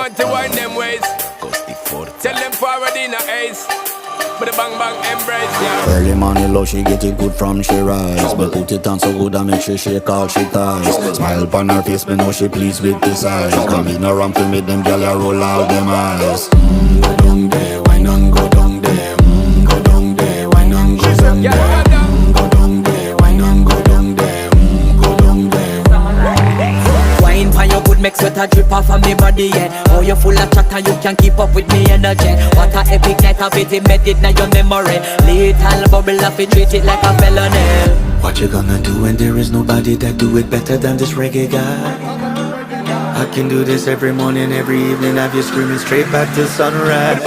want to wind them ways. Tell them forward in a ace. But the bang bang embrace, yeah. Early morning love, she get it good from she rise. But put it on so good I make she shake all she ties. Smile upon her face, but know she pleased with this eyes. Come in around to make them gyal a roll out them eyes. Go down there, wine and go down there. Go down there, wine and go down there. Go down there, wine and go down there. Go down there. Wine for your good make sweat a drip off of me body, yeah. Oh, you full of chatter, you can keep up with me energy. What a epic night of it, embedded in your memory. Little bubble of it, treat it like a felony. What you gonna do when there is nobody that do it better than this reggae guy? I can do this every morning, every evening, have you screaming straight back to sunrise.